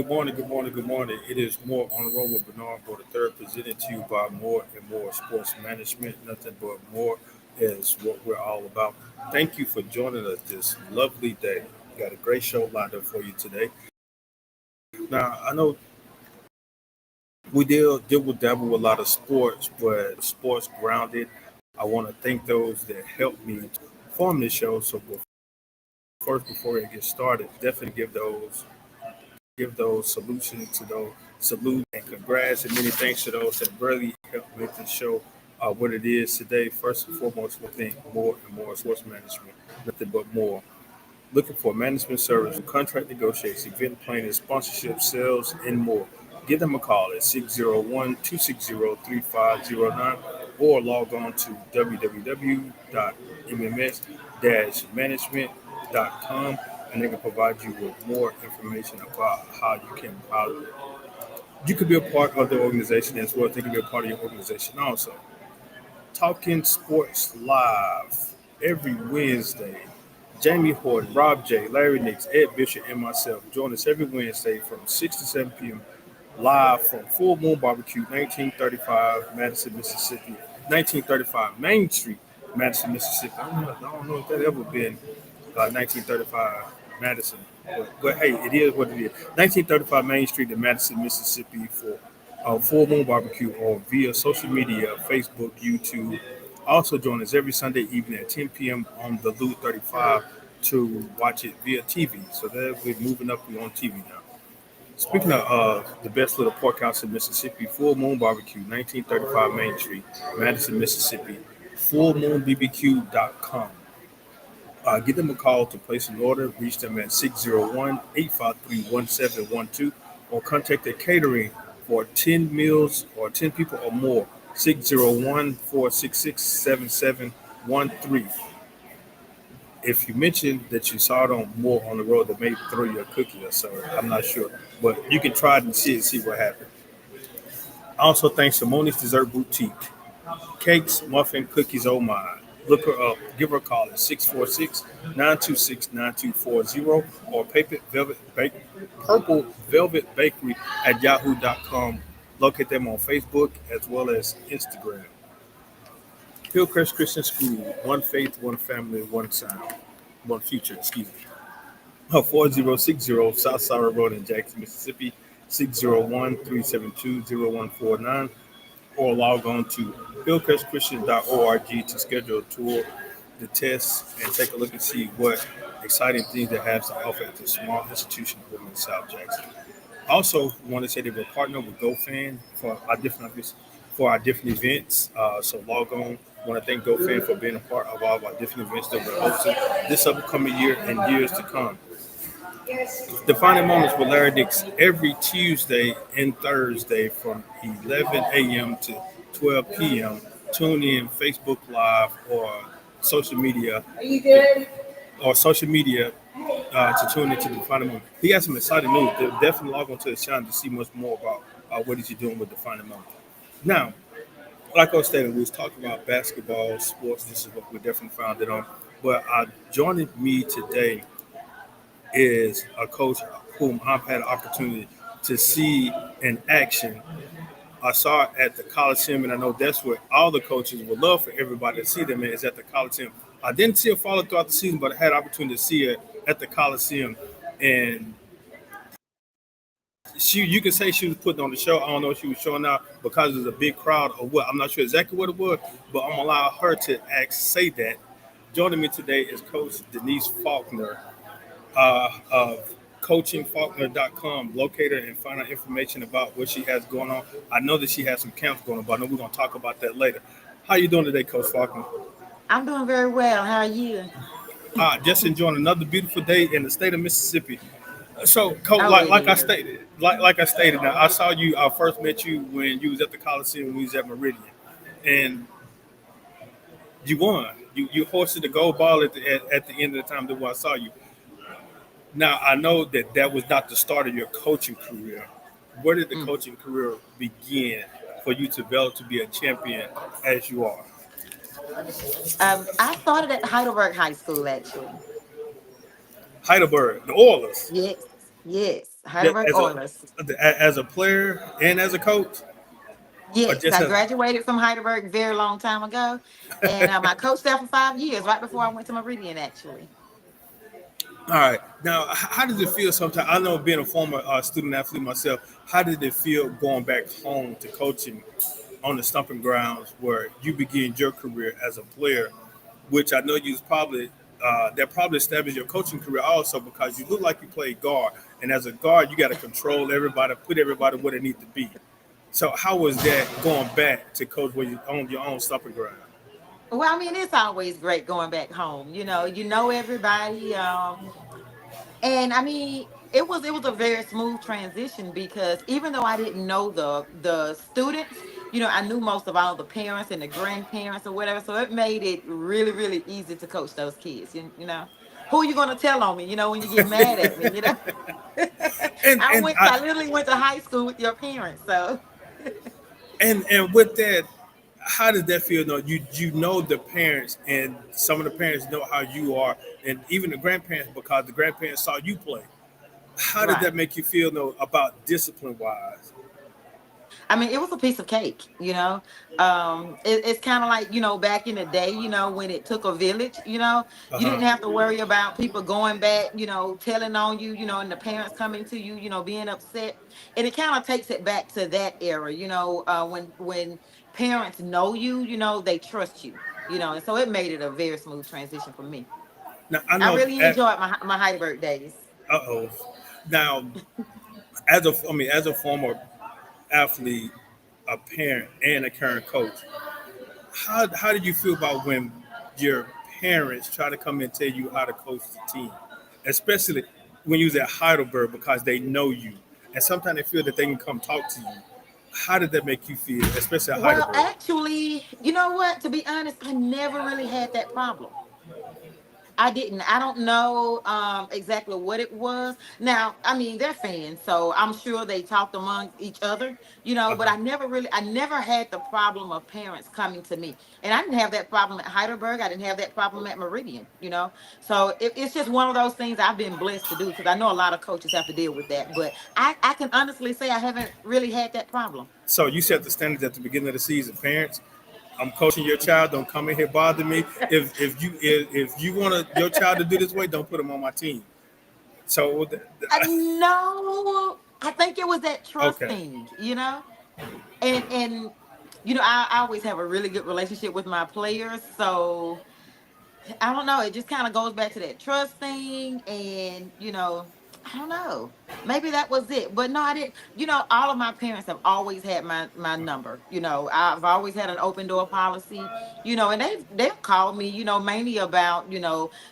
Good morning, good morning, good morning. It is More on the Road with Bernard for the third, presented to you by More and More Sports Management. Nothing but more is what we're all about. Thank you for joining us this lovely day. We got a great show lined up for you today. Now, I know we deal with dabble with a lot of sports, but sports grounded. I want to thank those that helped me to form this show. So before we get started, definitely give those solutions to those salute and congrats and many thanks to those that really helped make this show what it is today. First and foremost, we think more and more sports management, nothing but more. Looking for management service, contract negotiations, event planning, sponsorship, sales, and more. Give them a call at 601-260-3509 or log on to www.mms-management.com and they can provide you with more information about how you could be a part of the organization as well as they can be a part of your organization also. Talking Sports Live every Wednesday. Jamie Horton, Rob J, Larry Nix, Ed Bishop, and myself join us every Wednesday from 6 to 7 p.m. live from Full Moon Barbecue, 1935 Madison, Mississippi, 1935 Main Street, Madison, Mississippi. I don't know if that ever been 1935 Madison, but hey, it is what it is. 1935 Main Street in Madison, Mississippi for Full Moon Barbecue or via social media, Facebook, YouTube. Also join us every Sunday evening at 10 p.m. on the Lou 35 to watch it via TV. So that we're moving up on TV now. Speaking of the best little pork house in Mississippi, Full Moon Barbecue, 1935 Main Street, Madison, Mississippi, fullmoonbbq.com. Give them a call to place an order. Reach them at 601-853-1712 or contact their catering for 10 meals or 10 people or more. 601-466-7713. If you mention that you saw it on More on the Road, they may throw you a cookie or so. I'm not sure. But you can try it and see what happens. Also, thanks to Moni's Dessert Boutique. Cakes, muffin, cookies, oh my. Look her up. Give her a call at 646-926-9240 or Purple Velvet Bakery at yahoo.com. Locate them on Facebook as well as Instagram. Hillcrest Christian School, one faith, one family, one sound, one future, excuse me. 4060 South Sarah Road in Jackson, Mississippi, 601-372-0149, or log on to hillcrestchristian.org to schedule a tour, the test, and take a look and see what exciting things they have to offer at the small institution over in South Jackson. Also, want to say that we're partnered with GoFan for our different events. So log on. Want to thank GoFan for being a part of all of our different events that we're hosting this upcoming year and years to come. Defining Moments with Larry Dix every Tuesday and Thursday from 11 a.m. to 12 p.m. Tune in Facebook Live or social media to tune into Defining Moment. He has some exciting news. Definitely log on to his channel to see much more about what he's doing with Defining Moment. Now, like I was stating, we was talking about basketball, sports. This is what we definitely found it on. But joining me today is a coach whom I've had an opportunity to see in action. I saw it at the Coliseum, and I know that's where all the coaches would love for everybody to see them is at the Coliseum. I didn't see her follow throughout the season, but I had an opportunity to see her at the Coliseum, and you can say she was putting on the show. I don't know if she was showing out because there's a big crowd or what. I'm not sure exactly what it was, but I'm gonna allow her to say that. Joining me today is Coach Denise Faulkner of coachingfaulkner.com. Locate her and find out information about what she has going on. I know that she has some camps going on, but I know we're going to talk about that later. How you doing today, Coach Faulkner? I'm doing very well. How are you? Just enjoying another beautiful day in the state of Mississippi. So, Coach, Oh, like I it is. stated, like I stated, now I saw you. I first met you when you was at the Coliseum, when you was at Meridian, and you won. You hoisted the gold ball at the end of the time that I saw you. Now, I know that was not the start of your coaching career. Where did the Mm. coaching career begin for you to develop to be a champion as you are? I started at Heidelberg High School, actually. Heidelberg, the Oilers. Yes. Yes, That Heidelberg as Oilers. as a player and as a coach, or Yes, just I as graduated from Heidelberg a very long time ago, and I coached there for 5 years, right before I went to Meridian, actually. all right. Now, how does it feel? Sometimes I know being a former student athlete myself. How did it feel going back home to coaching on the stumping grounds where you began your career as a player, which I know you was probably that probably established your coaching career also because you look like you played guard, and as a guard, you got to control everybody, put everybody where they need to be. So, how was that going back to coach where you own your own stumping ground? Well, I mean, it's always great going back home. You know everybody. And I mean, it was a very smooth transition because even though I didn't know the students, I knew most of all the parents and the grandparents or whatever. So it made it really, really easy to coach those kids. Who are you gonna tell on me, when you get mad at me? And I and went I I literally went to high school with your parents. So and with that, how does that feel? Though you know the parents, and some of the parents know how you are, and even the grandparents because the grandparents saw you play. How did right. that make you feel though about discipline wise? I mean, it was a piece of cake. It's kind of like, back in the day, when it took a village, Uh you didn't huh. have to worry about people going back, telling on you, and the parents coming to you, being upset. And it kind of takes it back to that era, when parents know you, they trust you, and so it made it a very smooth transition for me. Now I I know. really enjoyed my Heidelberg days. Oh. Now, as a former athlete, a parent, and a current coach, how did you feel about when your parents try to come and tell you how to coach the team, especially when you was at Heidelberg because they know you, and sometimes they feel that they can come talk to you. How did that make you feel, especially at Well, Heidelberg? actually, you know what? To be honest, I never really had that problem. I didn't. I don't know exactly what it was. Now, I mean, they're fans, so I'm sure they talked among each other, but Uh-huh. I never had the problem of parents coming to me. And I didn't have that problem at Heidelberg. I didn't have that problem at Meridian. So it's just one of those things I've been blessed to do because I know a lot of coaches have to deal with that. But I can honestly say I haven't really had that problem. So you set the standards at the beginning of the season, parents. I'm coaching your child. Don't come in here bother me. If you want your child to do this way, don't put them on my team. So No, I think it was that trust okay. thing. And I always have a really good relationship with my players, so I don't know. It just kind of goes back to that trust thing, and I don't know. Maybe that was it, but no, I didn't. All of my parents have always had my number. I've always had an open door policy. And they've called me. Mainly about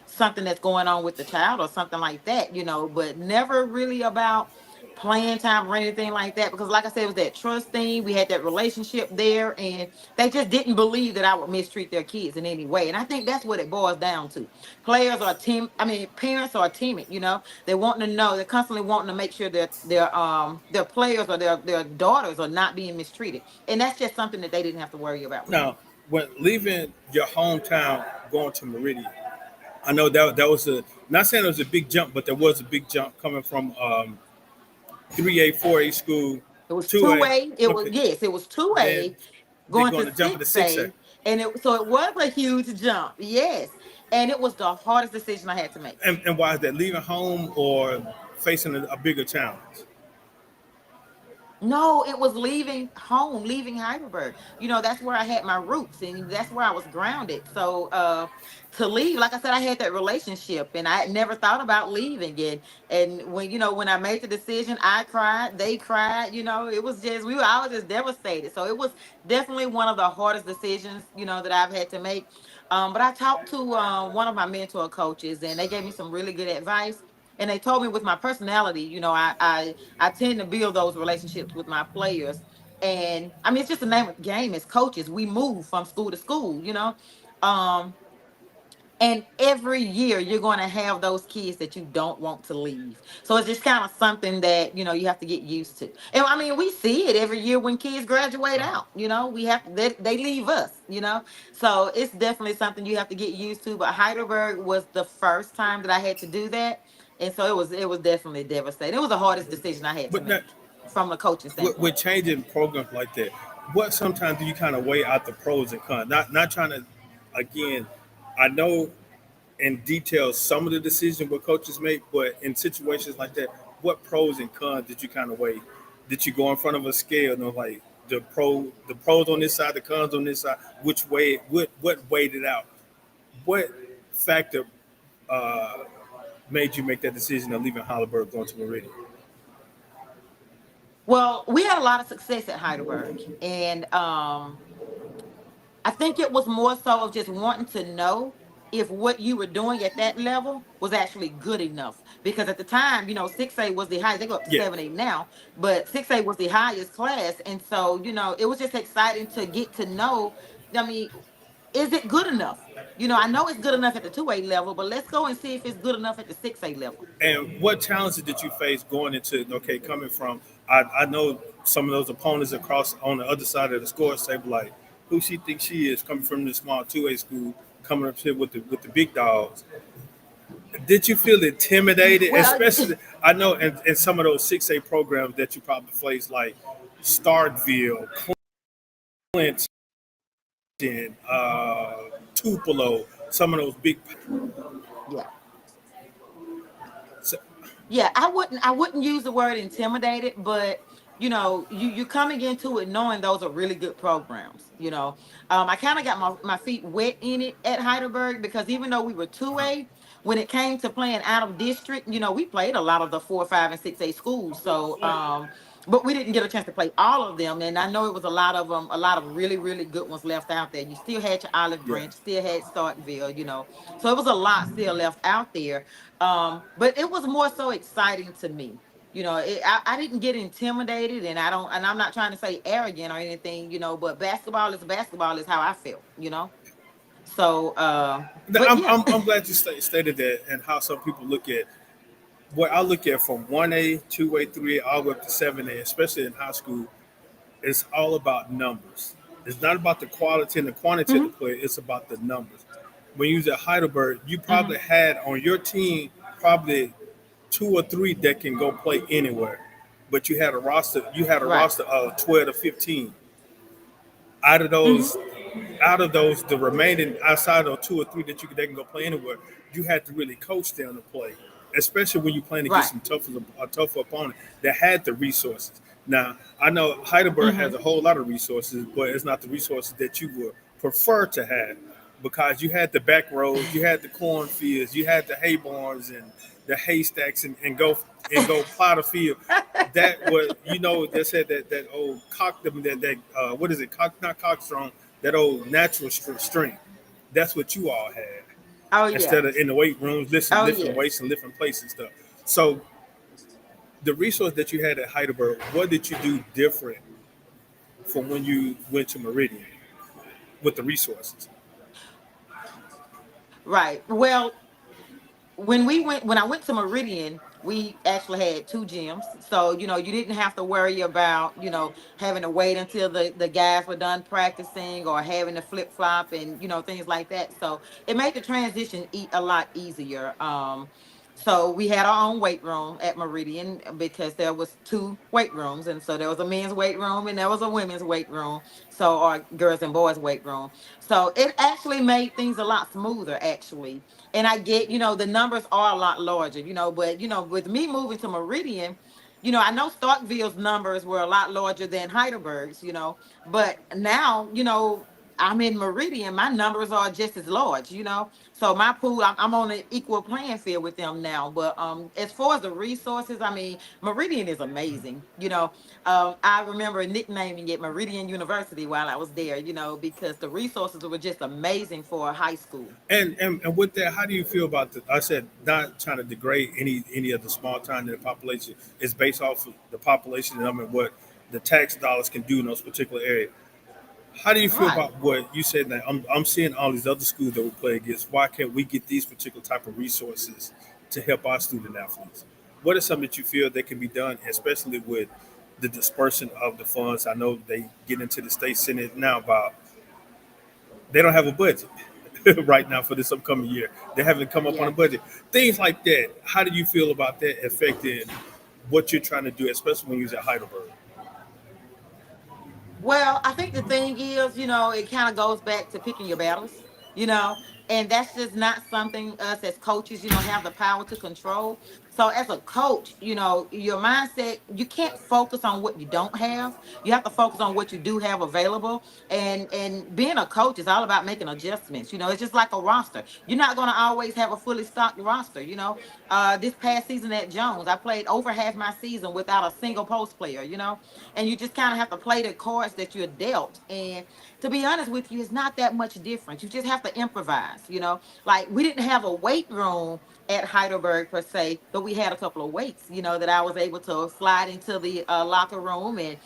something that's going on with the child or something like that. But never really about playing time or anything like that because like I said, it was that trust thing. We had that relationship there, and they just didn't believe that I would mistreat their kids in any way. And I think that's what it boils down to. Players are I mean, parents are timid. They want to know, they're constantly wanting to make sure that their players or their daughters are not being mistreated. And that's just something that they didn't have to worry about with me. Now, when leaving your hometown, going to Meridian, I know that was a not saying it was a big jump, but there was a big jump coming from 3A, 4A school, It was 2A. 2A. It was Okay, yes, it was then 2A they're going going to to jump into six 6A. A. And it was a huge jump. Yes. And it was the hardest decision I had to make. And why is that? Leaving home or facing a bigger challenge? No, it was leaving home, leaving Heidelberg. That's where I had my roots and that's where I was grounded. So to leave, like I said, I had that relationship and I had never thought about leaving. And when I made the decision, I cried, they cried, it was just I was just devastated. So it was definitely one of the hardest decisions, that I've had to make. But I talked to one of my mentor coaches and they gave me some really good advice. And they told me with my personality, I tend to build those relationships with my players. And I mean, it's just the name of the game as coaches. We move from school to school. Um, and every year you're going to have those kids that you don't want to leave. So it's just kind of something that, you have to get used to. And I mean, we see it every year when kids graduate Uh-huh. out, we have they leave us. So it's definitely something you have to get used to. But Heidelberg was the first time that I had to do that. And so it was definitely devastating. It was the hardest decision I had to But not, make from a coaching with standpoint. changing programs like that, what sometimes do you kind of weigh out the pros and cons? Not trying to, again, I know in detail some of the decisions what coaches make, but in situations like that, what pros and cons did you kind of weigh? Did you go in front of a scale and like the pros on this side, the cons on this side? Which way? What weighed it out? What factor uh, made you make that decision of leaving Heidelberg going to Meridian? Well, we had a lot of success at Heidelberg, and I think it was more so of just wanting to know if what you were doing at that level was actually good enough. Because at the time, 6A was the highest. They go up to Yeah, 7A now, but 6A was the highest class. And so, it was just exciting to get to know. I mean, is it good enough? I know it's good enough at the 2A level, but let's go and see if it's good enough at the 6A level. and what challenges did you face going into okay coming from? I know some of those opponents across on the other side of the score table like who she thinks she is coming from this small 2A school coming up here with the big dogs. Did you feel intimidated, Well, especially I know in some of those 6A programs that you probably faced like Starkville, Clinton, Tupelo, some of those big. yeah. So, Yeah, I wouldn't use the word intimidated, but you're coming into it knowing those are really good programs. I kind of got my feet wet in it at Heidelberg because even though we were 2A, when it came to playing out of district, we played a lot of the 4, 5, and 6A schools. So but we didn't get a chance to play all of them. And I know it was a lot of them, a lot of really, really good ones left out there. You still had your Olive yeah. Branch, still had Starkville. So it was a lot still left out there. But it was more so exciting to me. I didn't get intimidated, and I'm not trying to say arrogant or anything, but basketball is how I felt. So, but yeah. I'm glad you stated that and how some people look at what I look at from 1A, 2A, 3A, all the way up to 7A, especially in high school. It's all about numbers. It's not about the quality and the quantity of the Hmm. play. It's about the numbers. When you was at Heidelberg, you Hmm. probably had on your team probably two or three that can go play anywhere, but you had a roster. You had a Right. roster of 12 to 15. Out of Hmm. those, the remaining outside of two or three that they can go play anywhere, you had to really coach them to play, especially when you're playing against Right. some tougher opponent that had the resources. Now I know Heidelberg has Hmm. a whole lot of resources, but it's not the resources that you would prefer to have because you had the back roads, you had the cornfields, you had the hay barns and the haystacks and go plow the field. That was they said that old cock that what is it cock not cockstrong that old natural strength. That's what you all had Oh yeah. instead of in the weight rooms Oh lifting yes. weights and lifting plates and stuff. So the resource that you had at Heidelberg, what did you do different from when you went to Meridian with the resources? Right. Well, when I went to Meridian, we actually had two gyms. So, you didn't have to worry about, having to wait until the guys were done practicing or having to flip flop and, things like that. So it made the transition a lot easier. So we had our own weight room at Meridian because there was two weight rooms. And so there was a men's weight room and there was a women's weight room. So, or girls and boys weight room. So it actually made things a lot smoother, actually. And I get, the numbers are a lot larger, but with me moving to Meridian, I know Starkville's numbers were a lot larger than Heidelberg's, but now, I'm in Meridian, my numbers are just as large. So my pool, I'm on an equal playing field with them now. But as far as the resources, I mean, Meridian is amazing. I remember nicknaming it Meridian University while I was there, because the resources were just amazing for a high school. And with that, how do you feel about the? I said not trying to degrade any of the small town in the population. It's based off of the population and I mean what the tax dollars can do in those particular areas. How do you feel Right. about what you said that I'm seeing all these other schools that we play against? Why can't we get these particular type of resources to help our student athletes? What is something that you feel that can be done, especially with the dispersion of the funds? I know they get into the state senate now about they don't have a budget. right now for this upcoming year. They haven't come up on a Yeah. budget. Things like that. How do you feel about that affecting what you're trying to do, especially when you're at Heidelberg? Well, I think the thing is, it kind of goes back to picking your battles, you know, and that's just not something us as coaches, have the power to control. So as a coach, your mindset, you can't focus on what you don't have. You have to focus on what you do have available. And being a coach is all about making adjustments. It's just like a roster. You're not going to always have a fully stocked roster. This past season at Jones, I played over half my season without a single post player. And you just kind of have to play the cards that you're dealt. And to be honest with you, it's not that much different. You just have to improvise. Like we didn't have a weight room at Heidelberg per se, but we had a couple of weights, that I was able to slide into the locker room and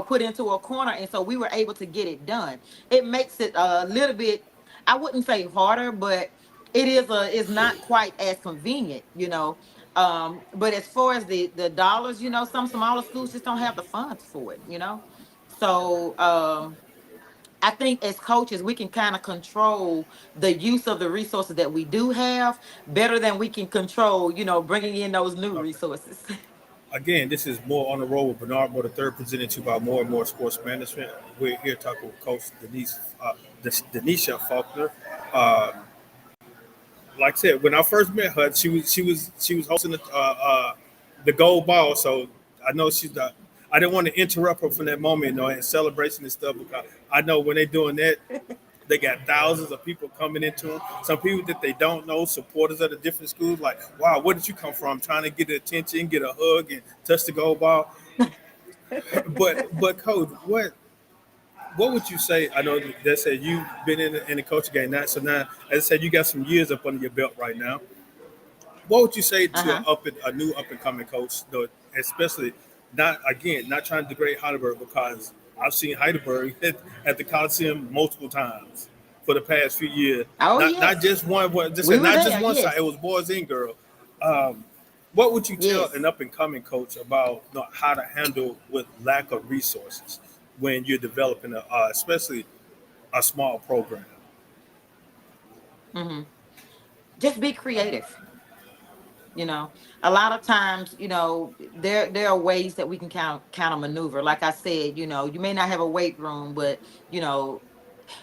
put into a corner. And so we were able to get it done. It makes it a little bit, I wouldn't say harder, but it's not quite as convenient. But as far as the dollars, some smaller schools just don't have the funds for it. So I think as coaches, we can kind of control the use of the resources that we do have better than we can control, bringing in those new Okay. resources. Again, this is More on the Road with Bernard Moore III, presented to you by More and More Sports Management. We're here talking with Coach Denisha Faulkner. Uh, like I said, when I first met her, she was hosting the gold ball. So I know she's the. I didn't want to interrupt her from that moment, and celebration and stuff, because I know when they're doing that, they got thousands of people coming into them. Some people that they don't know, supporters of the different schools, like, wow, where did you come from? Trying to get attention, get a hug, and touch the gold ball. But coach, what would you say? I know that said you've been in the coaching game now, so now, as I said, you got some years up under your belt right now. What would you say to Uh-huh. a new up and coming coach, though, especially not trying to degrade Heidelberg, because I've seen Heidelberg at the Coliseum multiple times for the past few years. Oh Not yes. just one, just We said were not just there, one side. It yes. was boys and girls. Um, what would you tell Yes. an up and coming coach about how to handle with lack of resources when you're developing especially a small program? Hmm. Just be creative. A lot of times, there are ways that we can kind of maneuver. Like I said, you may not have a weight room, but you know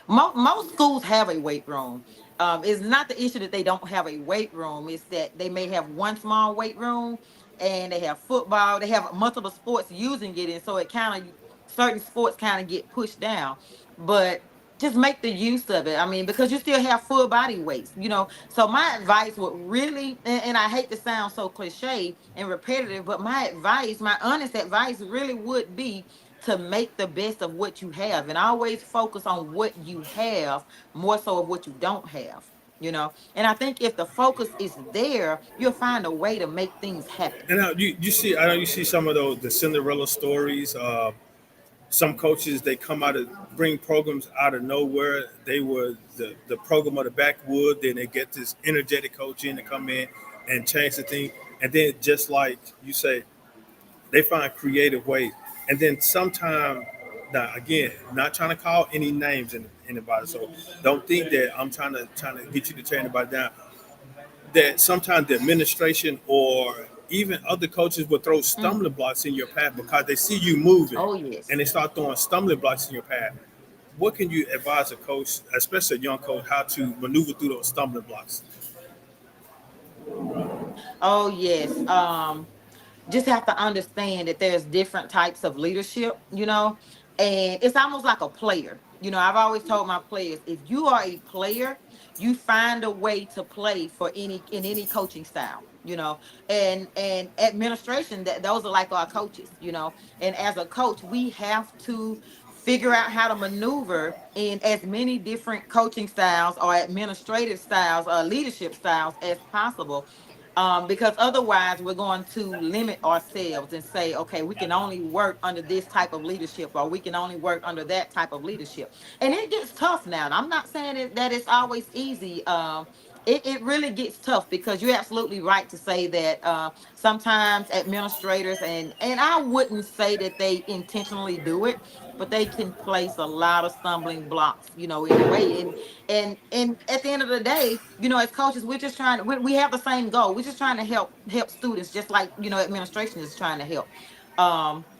most schools have a weight room. It's not the issue that they don't have a weight room. It's that they may have one small weight room and they have football. They have multiple sports using it, and so it kind of certain sports kind of get pushed down. But just make the use of it. I mean, because you still have full body weights. So my advice would really, and I hate to sound so cliche and repetitive, but my advice, my honest advice, really would be to make the best of what you have and always focus on what you have more so of what you don't have. And I think if the focus is there, you'll find a way to make things happen. And now you see, I know you see some of those the Cinderella stories. Some coaches they come out of bring programs out of nowhere. They were the program of the backwood. Then they get this energetic coach in to come in and change the thing. And then just like you say, they find creative ways. And then sometime, now again, not trying to call any names in anybody. So don't think that I'm trying to get you to tear anybody down. That sometimes the administration or even other coaches will throw Mm. stumbling blocks in your path because they see you moving Oh and yes. they start throwing stumbling blocks in your path. What can you advise a coach, especially a young coach, how to maneuver through those stumbling blocks? Oh yes. Just have to understand that there's different types of leadership, and it's almost like a player. I've always told my players, if you are a player, you find a way to play for any coaching style. And administration, that those are like our coaches. And as a coach, we have to figure out how to maneuver in as many different coaching styles or administrative styles or leadership styles as possible, because otherwise we're going to limit ourselves and say, okay, we can only work under this type of leadership or we can only work under that type of leadership. And it gets tough now. And I'm not saying that it's always easy. it really gets tough because you're absolutely right to say that sometimes administrators and I wouldn't say that they intentionally do it, but they can place a lot of stumbling blocks, in the way. And at the end of the day, as coaches, we're just trying to we have the same goal. We're just trying to help students, just like administration is trying to help.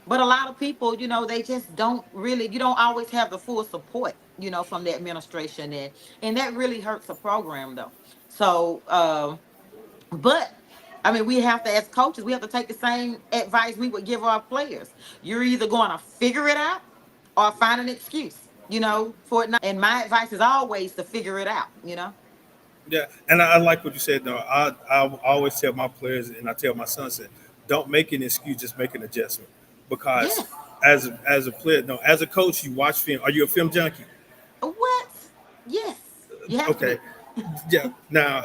But a lot of people, they just don't really, you don't always have the full support, from the administration, and that really hurts the program though. So, but I mean, we have to, as coaches, we have to take the same advice we would give our players. You're either going to figure it out or find an excuse, for it not. And my advice is always to figure it out. Yeah, and I like what you said. Though I always tell my players, and I tell my son, said, don't make an excuse, just make an adjustment. Because Yes. as a player, no, as a coach, you watch film. Are you a film junkie? What? Yes. You have to Okay, be. yeah. Now,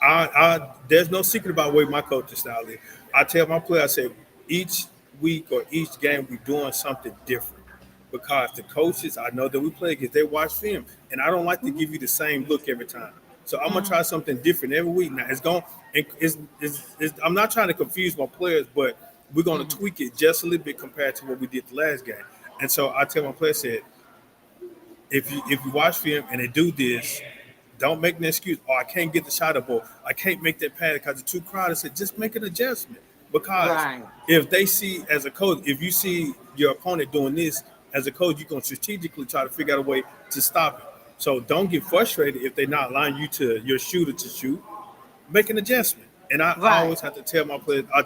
I there's no secret about the way my coaching style is. I tell my players, I say each week or each game we're doing something different because the coaches I know that we play against they watch film and I don't like to Mhm, give you the same look every time. So I'm gonna mhm, try something different every week. Now it's going I'm not trying to confuse my players, but we're gonna mhm. tweak it just a little bit compared to what we did the last game. And so I tell my players said if you watch film and they do this, don't make an excuse. Oh, I can't get the shot up, or I can't make that pass because it's too crowded. I said, just make an adjustment. Because Right. if they see as a coach, if you see your opponent doing this as a coach, you're gonna strategically try to figure out a way to stop it. So don't get frustrated if they're not allowing you to your shooter to shoot. Make an adjustment. And I Right. always have to tell my players. I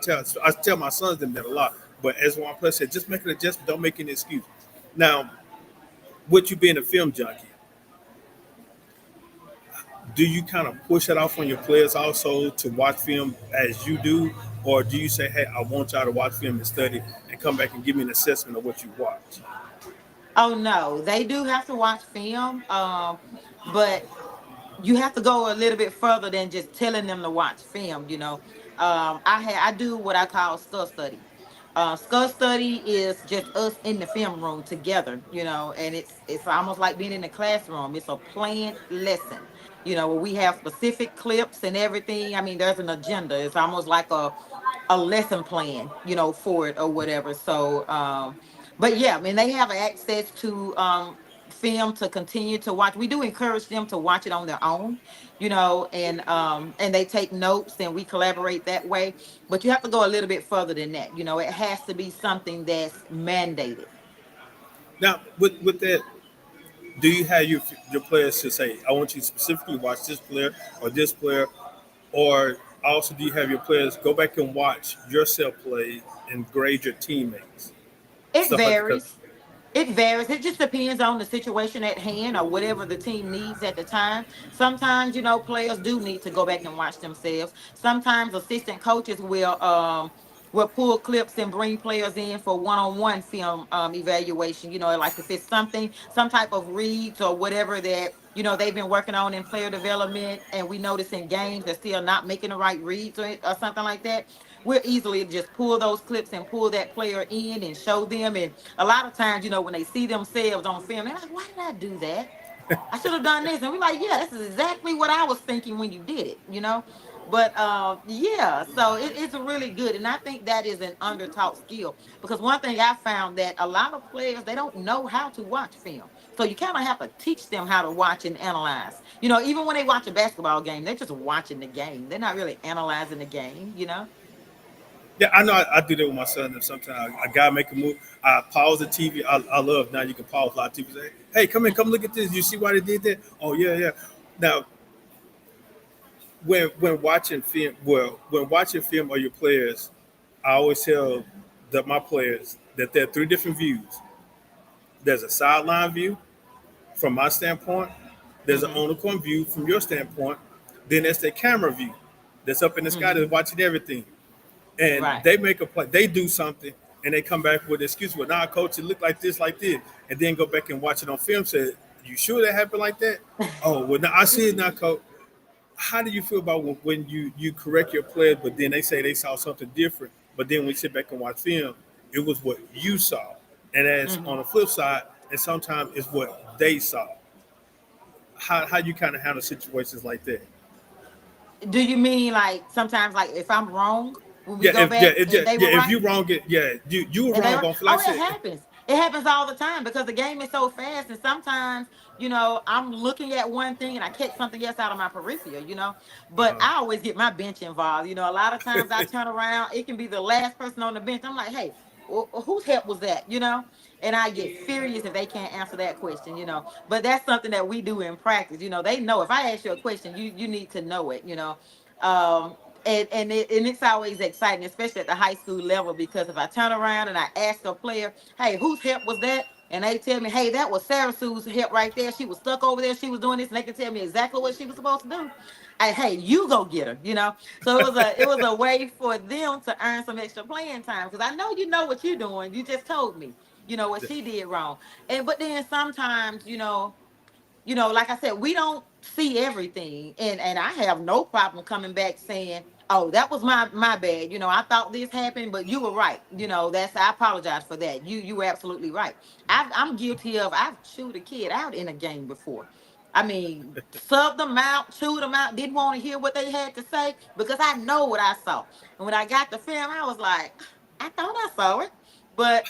tell my sons them that a lot. But as one player said, just make an adjustment. Don't make any excuse. Now, with you being a film junkie, do you kind of push it off on your players also to watch film as you do, or do you say, "Hey, I want y'all to watch film and study, and come back and give me an assessment of what you watch"? Oh no, they do have to watch film. But you have to go a little bit further than just telling them to watch film. I do what I call skull study. Skull study is just us in the film room together, and it's almost like being in the classroom. It's a planned lesson, where we have specific clips and everything. I mean, there's an agenda. It's almost like a lesson plan, for it or whatever. So, but yeah, I mean, they have access to film to continue to watch. We do encourage them to watch it on their own, and they take notes and we collaborate that way. But you have to go a little bit further than that. It has to be something that's mandated. Now, with that, do you have your players to say, "I want you to specifically watch this player or this player," or also do you have your players go back and watch yourself play and grade your teammates, It stuff like that? 'Cause varies. It varies. It just depends on the situation at hand or whatever the team needs at the time. Sometimes, players do need to go back and watch themselves. Sometimes assistant coaches will pull clips and bring players in for one-on-one film evaluation. Like if it's some type of reads or whatever that they've been working on in player development, and we notice in games they're still not making the right reads or something like that. We'll easily just pull those clips and pull that player in and show them. And a lot of times, when they see themselves on film, they're like, why did I do that? I should have done this. And we're like, yeah, this is exactly what I was thinking when you did it. But yeah, so it's really good. And I think that is an under-taught skill, because one thing I found that a lot of players, they don't know how to watch film. So you kind of have to teach them how to watch and analyze. Even when they watch a basketball game, they're just watching the game. They're not really analyzing the game. yeah, I know I do that with my son. And sometimes a guy make a move, I pause the TV. I love now you can pause live TV. Say, hey, come in, come look at this. You see why they did that? Oh yeah, yeah. Now when watching film, well, when watching film of your players, I always tell my players that there are three different views. There's a sideline view from my standpoint. There's an Hmm. on the court view from your standpoint. Then there's the camera view that's up in the sky Hmm. that's watching everything. And Right. they make a play, they do something, and they come back with an excuse. Well, nah, coach, it looked like this, and then go back and watch it on film. Say, you sure that happened like that? Oh, well, now I see it now, coach. How do you feel about when you correct your players, but then they say they saw something different, but then when we sit back and watch film, it was what you saw, and as on Hmm. the flip side, and sometimes it's what they saw. How you kind of handle situations like that? Do you mean like sometimes like if I'm wrong when we Yeah, go back and they were if right? you wrong, you were And they wrong were, on. Like I oh, it said, happens. It happens all the time because the game is so fast. And sometimes, I'm looking at one thing and I catch something else out of my peripheral. But uh, I always get my bench involved. A lot of times I turn around, it can be the last person on the bench. I'm like, hey, whose help was that? And I get furious if they can't answer that question. But that's something that we do in practice. They know if I ask you a question, you need to know it. Um, and it's always exciting, especially at the high school level, because if I turn around and I ask a player, "Hey, whose help was that?" and they tell me, "Hey, that was Sarah Sue's help right there. She was stuck over there. She was doing this," and they can tell me exactly what she was supposed to do. Hey, you go get her. So it was a way for them to earn some extra playing time because I know you know what you're doing. You just told me, what she did wrong. But then sometimes, like I said, we don't see everything, and I have no problem coming back saying, "Oh, that was my bad. I thought this happened, but you were right. I apologize for that. You were absolutely right. I'm guilty of I've chewed a kid out in a game before. I mean, subbed them out, chewed them out, didn't want to hear what they had to say because I know what I saw. And when I got the film, I was like, I thought I saw it, but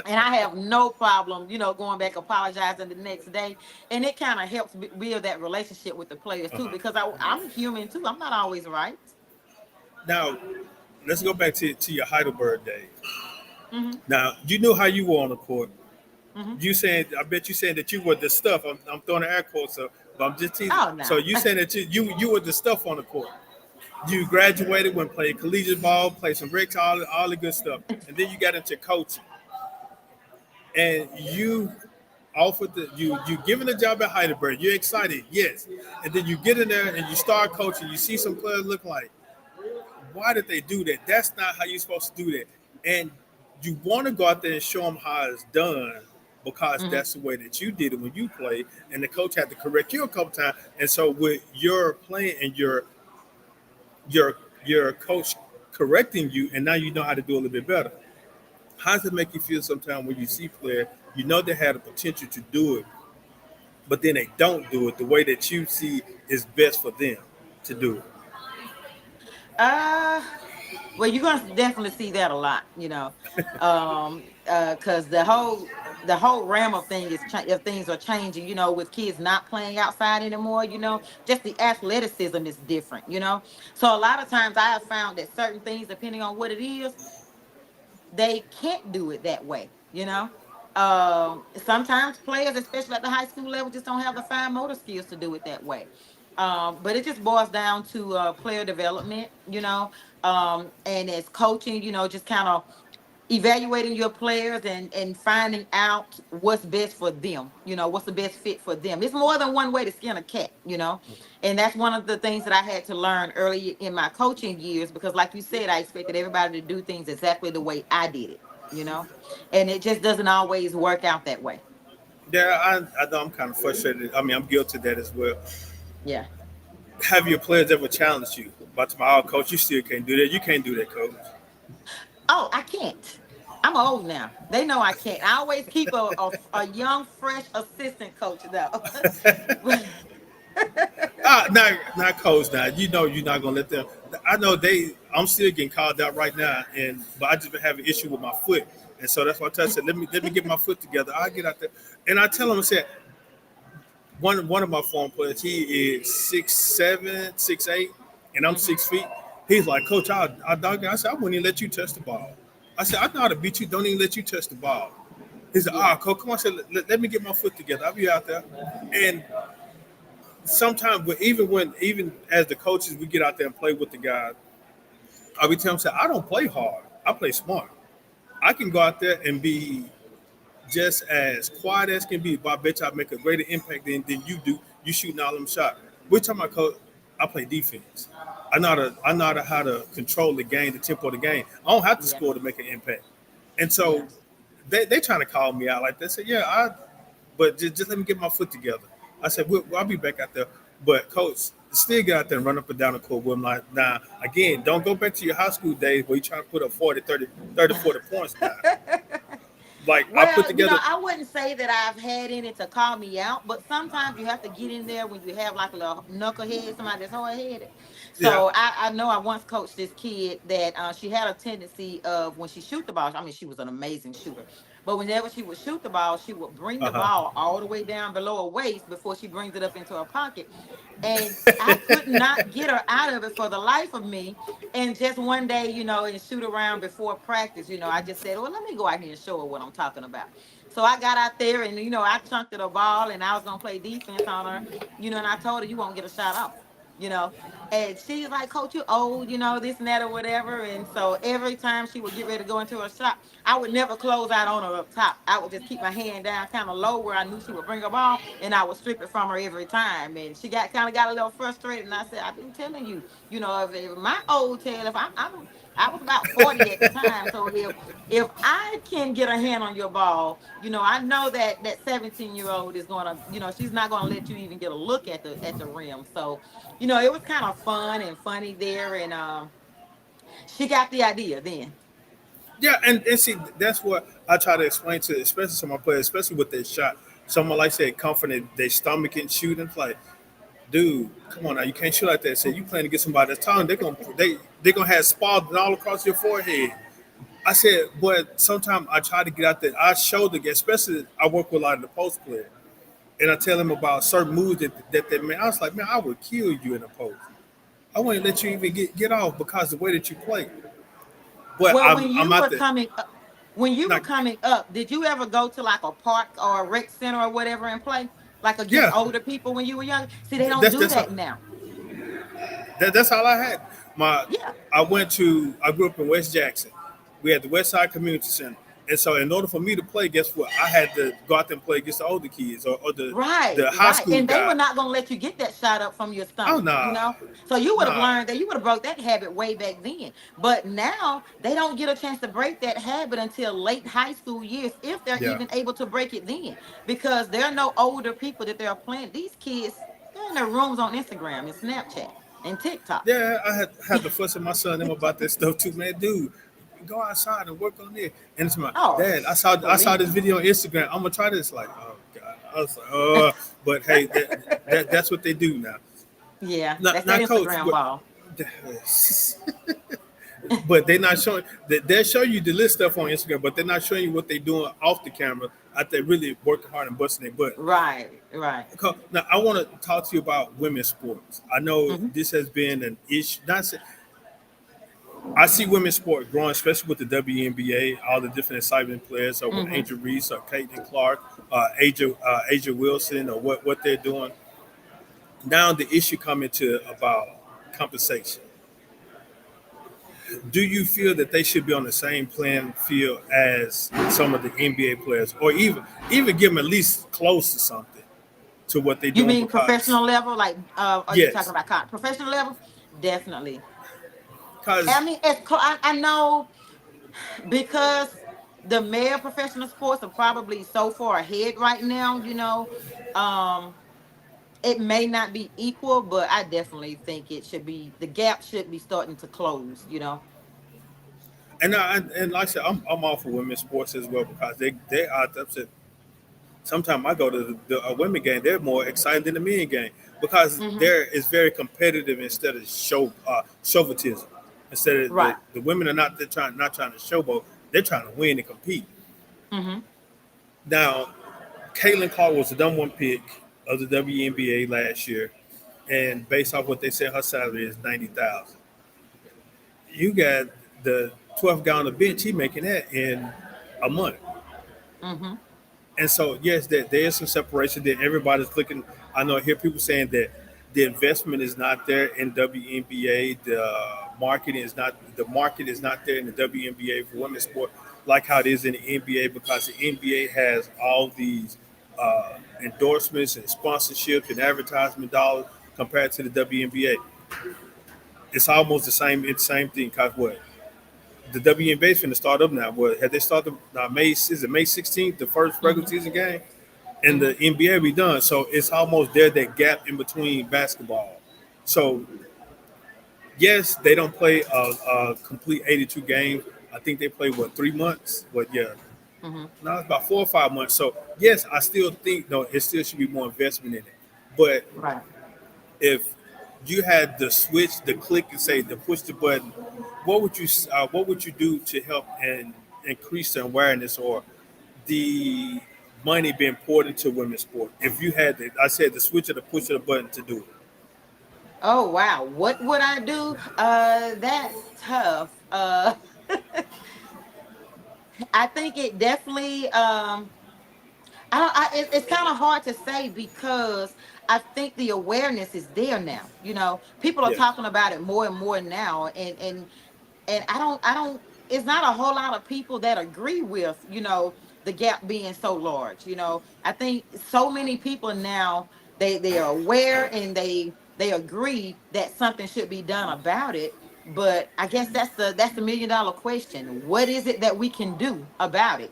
and I have no problem, going back apologizing the next day, and it kind of helps build that relationship with the players too, uh-huh. because I'm human too. I'm not always right. Now let's go back to your Heidelberg days. Hmm. Now you knew how you were on the court. Hmm. You saying, I bet you saying that you were the stuff. I'm throwing an air quotes up, but I'm just teasing. Oh So no. you saying that you were the stuff on the court. You graduated, went played collegiate ball, played some bricks, all the good stuff, and then you got into coaching, and you offered you given a job at Heidelberg. You're excited, yes, and then you get in there and you start coaching. You see some players look like, why did they do that? That's not how you're supposed to do that. And you want to go out there and show them how it's done because Hmm. that's the way that you did it when you played. And the coach had to correct you a couple times. And so with your playing and your coach correcting you, and now you know how to do a little bit better. How does it make you feel sometimes when you see players, you know they had the potential to do it, but then they don't do it the way that you see is best for them to do it? uh well, you're gonna definitely see that a lot. Because the whole realm of if things are changing, with kids not playing outside anymore, just the athleticism is different. So a lot of times I have found that certain things, depending on what it is, they can't do it that way. Sometimes players, especially at the high school level, just don't have the fine motor skills to do it that way. But it just boils down to player development. And as coaching, just kind of evaluating your players and finding out what's best for them, what's the best fit for them. It's more than one way to skin a cat. And that's one of the things that I had to learn early in my coaching years, because like you said, I expected everybody to do things exactly the way I did it. And it just doesn't always work out that way. Yeah, I know I'm kind of frustrated. I mean, I'm guilty of that as well. Yeah. Have your players ever challenged you? But to my, oh, coach, you still can't do that. You can't do that, coach. Oh, I can't. I'm old now. They know I can't. I always keep a young, fresh assistant coach though. Not coach. Now you know you're not gonna let them. I know they. I'm still getting called out right now, and but I just been having an issue with my foot, and so that's why I said let me get my foot together. I get out there, and I tell them I said one of my former players, he is 6'7", 6'8", and I'm Hmm. 6 feet. He's like, Coach, I dog you. I said I wouldn't even let you touch the ball. I said I know how to beat you. Don't even let you touch the ball. He said, Yeah. Coach, come on. I said, let me get my foot together. I'll be out there. And sometimes, even as the coaches, we get out there and play with the guys. I be telling them, I don't play hard. I play smart. I can go out there and be just as quiet as can be, but I bet you I make a greater impact than you do. You shooting all them shots. We're talking about coach. I play defense. I know how to control the game, the tempo of the game. I don't have to Yeah. score to make an impact. And so Yeah. they trying to call me out like that. Say, yeah, but just let me get my foot together. I said, I'll be back out there. But coach, still get out there and run up and down the court with him. Like, now, again, don't go back to your high school days where you trying to put up 40, 30, 30, 40 points now. Like I put Well, together. I wouldn't say that I've had any to call me out, but sometimes you have to get in there when you have like a little knucklehead, somebody that's hard headed. Yeah. So I know I once coached this kid that she had a tendency of when she shoot the ball. I mean, she was an amazing shooter, but whenever she would shoot the ball, she would bring the Uh-huh. ball all the way down below her waist before she brings it up into her pocket. And I could not get her out of it for the life of me. And just one day, and shoot around before practice, I just said, well, let me go out here and show her what I'm talking about. So I got out there and, I chunked her the ball and I was going to play defense on her, and I told her, you won't get a shot off, you know. And she's like, Coach, you old, this and that or whatever. And so every time she would get ready to go into her shot, I would never close out on her up top. I would just keep my hand down kind of low where I knew she would bring her ball, and I would strip it from her every time. And she got a little frustrated, and I said, I've been telling you, if my old tail, if I was about 40 at the time, so if I can get a hand on your ball, I know that 17-year-old is gonna, she's not gonna let you even get a look at the rim. So, it was kind of fun and funny there, and she got the idea then. Yeah, and see, that's what I try to explain to, especially to my players, especially with their shot. Someone like say confident, their stomach and shooting. It's like, dude, come on now, you can't shoot like that. Say you playing to get somebody that's taller, they're gonna have spalling all across your forehead. I said, but sometimes I try to get out there. I show the, especially I work with a lot of the post players, and I tell them about certain moves that they make. I was like, man, I would kill you in a post. I wouldn't let you even get off because the way that you play. But Well, I'm I'm out there. when you were Not, coming up, did you ever go to like a park or a rec center or whatever and play like against yeah, older people when you were young? See, they don't that's do that's that now. that's all I had. My Yeah. I grew up in West Jackson. We had the West Side Community Center. And so in order for me to play, guess what? I had to go out there and play against the older kids or Right, the high right. school And they were guys. not going to let you get that shot up from your Oh stomach, nah. So you would have Nah. learned that, you would have broke that habit way back then. But now they don't get a chance to break that habit until late high school years, if they're Yeah. even able to break it then, because there are no older people that they're playing. These kids, they're in their rooms on Instagram and Snapchat and TikTok. Yeah, I had to fuss with my son and them about that stuff too, man. Dude, go outside and work on it. And it's my Oh, dad. I saw believe this me. video on Instagram. I'm gonna try this. Like, oh god. I was like, but hey, that's what they do now. Yeah, Not that's that not coach, Instagram but ball. but they're not showing. They'll show you the list stuff on Instagram, but they're not showing you what they're doing off the camera. Out there really working hard and busting their butt. Right, right. Now, I want to talk to you about women's sports. I know Hmm. this has been an issue. I see women's sport growing, especially with the WNBA, all the different excitement players, or with Hmm. Angel Reese or Caitlin Clark, Asia Wilson, or what they're doing. Now the issue coming to about compensation. Do you feel that they should be on the same playing field as some of the NBA players, or even give them at least close to something to what they're You doing? mean Because professional level? Like, are you talking yes, about professional level? Definitely. I because mean, I know because the male professional sports are probably so far ahead right now. Um, it may not be equal, but I definitely think it should be. The gap should be starting to close. and like I said, I'm all for women's sports as well because they are upset. Sometimes I go to the women game; they're more exciting than the men game because Hmm. there is very competitive instead of chauvinism. Instead of Right. the women are not trying to showboat; they're trying to win and compete. Hmm. Now, Caitlin Clark was the number one pick of the WNBA last year, and based off what they said, her salary is 90,000. You got the 12th guy on the bench; he making that in a month. Hmm. And so, yes, there is some separation. That everybody's looking. I know I hear people saying that the investment is not there in WNBA. The market is not there in the WNBA for women's sport like how it is in the NBA because the NBA has all these endorsements and sponsorships and advertisement dollars compared to the WNBA. It's almost the same. It's the same thing. Cause what the WNBA is finna start up now. What had they started now? May 16th, the first regular Hmm. season game, and Hmm. the NBA be done. So it's almost there that gap in between basketball. So yes, they don't play a complete 82 games. I think they play what 3 months. But yeah, Hmm. Now it's about 4 or 5 months. So yes, I still think though it still should be more investment in it. But Right. if you had the switch, the click, and say to push the button, what would you do to help and increase the awareness or the money being poured into women's sport? If you had the, I said the switch or the push of the button to do it. Oh wow, what would I do? That's tough. I think it definitely. I don't. It's kind of hard to say because I think the awareness is there now. People are Yeah. talking about it more and more now, and I don't it's not a whole lot of people that agree with the gap being so large. I think so many people now, they are aware, and they agree that something should be done about it. But I guess that's the $1 million question. What is it that we can do about it?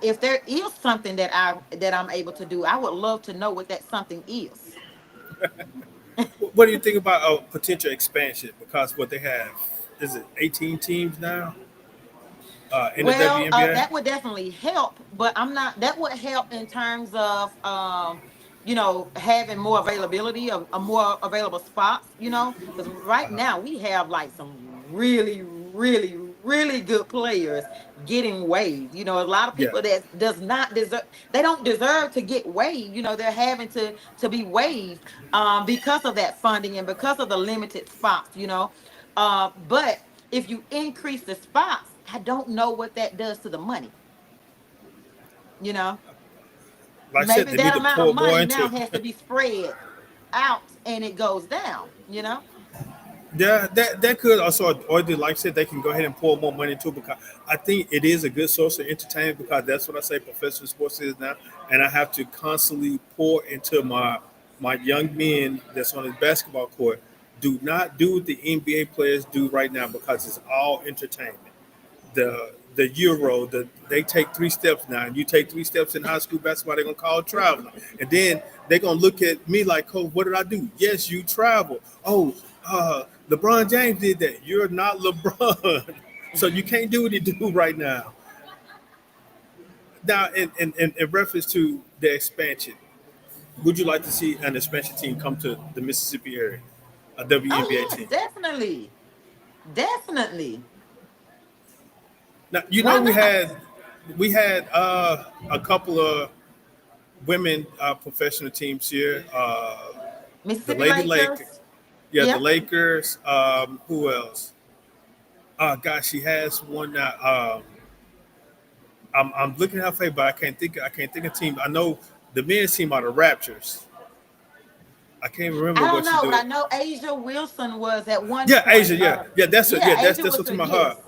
If there is something that I'm able to do, I would love to know what that something is. What do you think about potential expansion? Because what they have is it 18 teams now in the Well, WNBA? that would definitely help, but I'm not. That would help in terms of, having more availability of more available spots. Because right Uh, now we have like some really, really, really good players getting waived. A lot of yeah. people that does not deserve. They don't deserve to get waived. They're having to be waived because of that funding and because of the limited spots. But if you increase the spots, I don't know what that does to the money. You know, Like I said, Maybe they need that to amount of pour more money into now it. has to be spread out and it goes down. Yeah, that could also, or they, like I said, they can go ahead and pour more money into it because I think it is a good source of entertainment because that's what I say professional sports is now, and I have to constantly pour into my young men that's on the basketball court. Do not do what the NBA players do right now because it's all entertainment. The Euro, they take 3 steps now, and you take 3 steps in high school basketball, they're gonna call traveling, and then they're gonna look at me like, "Coach, what did I do?" Yes, you travel. Oh, LeBron James did that. You're not LeBron, so you can't do what he do right now. Now, in reference to the expansion, would you like to see an expansion team come to the Mississippi area, a Oh WNBA yes, team? definitely, definitely. Now, Why not? we had a couple of women professional teams here. The Mississippi Lady Lake, Lakers. yeah, the Yeah. Lakers. Who else? Gosh, she has one that I'm looking at her face, but I can't think of team. I know the men's team are the Raptors. I can't remember I don't what she know, but I do. know Asia Wilson was at one Yeah, point. Asia. Yeah. Yeah, Asia That's what I'm Wilson. talking about her. Yes.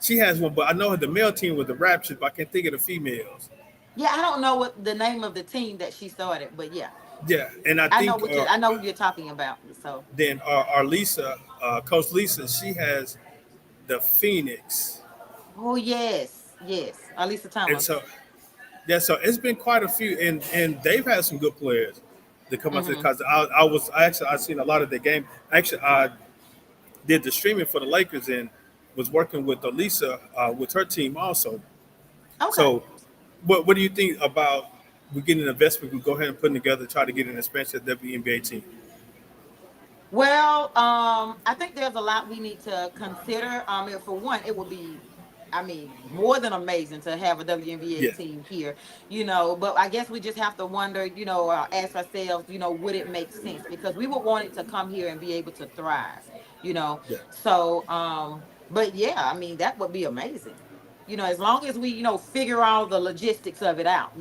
She has one, but I know the male team was the Raptors, but I can't think of the females. Yeah, I don't know what the name of the team that she started, but yeah, Yeah, and I I know think what I know who you're talking about. So. then our Lisa, Coach Lisa, she has the Phoenix, Oh yes, yes. Alisa and Thomas. so yeah, so it's been quite a few, and they've had some good players to come out to Hmm. because I seen a lot of the game. Actually, I did the streaming for the Lakers and was working with Elisa with her team also. Okay. So, what do you think about we getting an investment? We go ahead and putting together try to get an expansion WNBA team. Well, I think there's a lot we need to consider. For one, it would be, I mean, more than amazing to have a WNBA Yeah, team here. But I guess we just have to wonder, ask ourselves, would it make sense? Because we would want it to come here and be able to thrive. You know, yeah. so, but yeah, I mean, that would be amazing. As long as we, figure all the logistics of it out.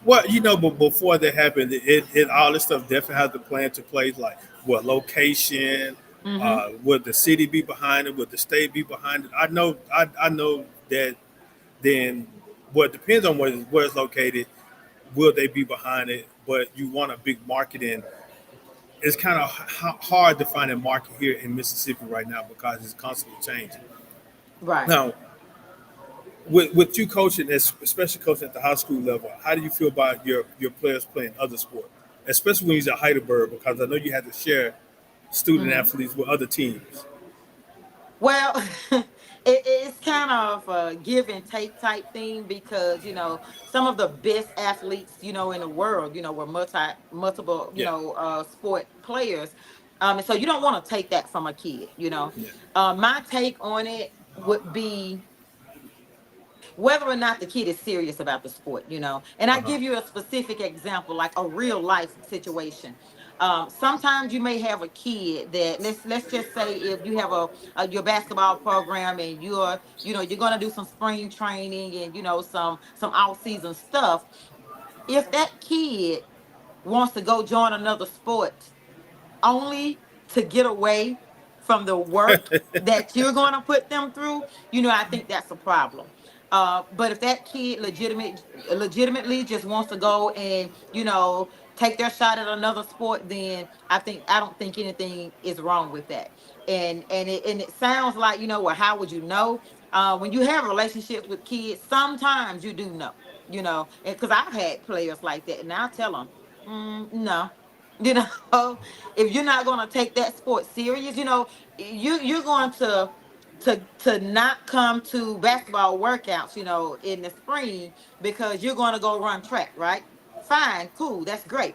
Well, but before that happened, it all this stuff definitely has to plan to place like what location, Mm-hmm. would the city be behind it, would the state be behind it? I know that then what depends on where it's located, will they be behind it? But you want a big market in. It's kind of hard to find a market here in Mississippi right now because it's constantly changing. Right. Now, with you coaching, especially coaching at the high school level, how do you feel about your players playing other sports, especially when he's at Heidelberg? Because I know you had to share student Mm-hmm. athletes with other teams. Well, it's kind of a give and take type thing because some of the best athletes in the world were multiple Yeah. sport players. And so you don't want to take that from a kid. Yeah. My take on it would be whether or not the kid is serious about the sport. And I Uh-huh. give you a specific example, like a real life situation. Sometimes you may have a kid that let's just say if you have your basketball program and you're gonna do some spring training and some off season stuff. If that kid wants to go join another sport only to get away from the work that you're going to put them through, I think that's a problem. But if that kid legitimately just wants to go and take their shot at another sport, then I don't think anything is wrong with that. And it sounds like well, how would you know? When you have relationships with kids, sometimes you do know. And because I've had players like that, and I'll tell them, no. You know, if you're not going to take that sport serious, you're going to not come to basketball workouts, in the spring because you're going to go run track, right? Fine, cool, that's great.